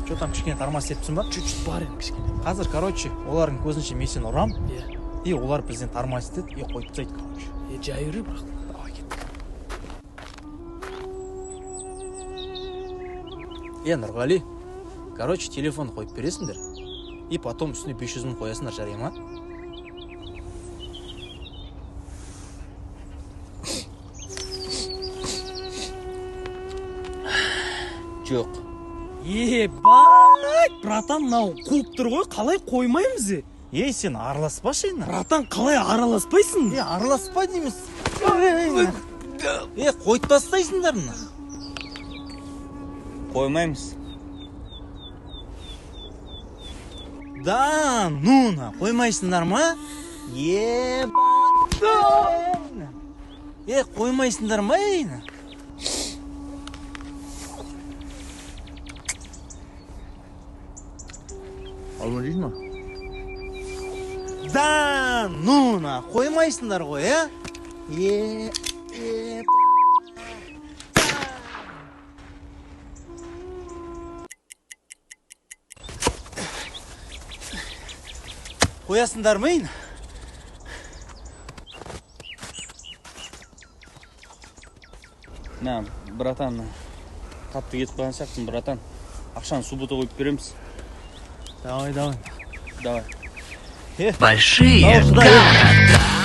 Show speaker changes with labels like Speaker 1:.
Speaker 1: Что там кішкене тармас етіпсің ба?
Speaker 2: Чуть-чуть бар енді кішкене.
Speaker 1: Қазір, короче, олардың көзінше мен сені ұрам.
Speaker 2: Иә.
Speaker 1: Олар бізден тармас етеді, қойып тастайды, короче.
Speaker 2: Жай үрі бірақ.
Speaker 1: Давай кеттік. Нұрғали, короче, телефон қойып бересіңдер. И потом үстіне 500 мың қоясыңдар, жарай ма? Жоқ.
Speaker 2: Ебать, братан, мынау қуып тұр ғой, қалай қоймаймыз?
Speaker 1: Сен араласпашы енді.
Speaker 2: Братан, қалай араласпайсың?
Speaker 1: Араласпа дейміз. Қойып тастайсыңдар мына.
Speaker 3: Қоймаймыз.
Speaker 1: Да, нуна, қоймайсыңдар ма? Қоймайсыңдар ма, ейні?
Speaker 3: Алма дейсің ма?
Speaker 1: Да, нуна, қоймайсыңдар ғой, Қоясыңдар ма, ейні?
Speaker 3: Братан, қатты кетіп қалған сияқтымын, братан. Ақшаны суббота қойып береміз.
Speaker 1: Давай.
Speaker 3: Давай.
Speaker 4: Большие города.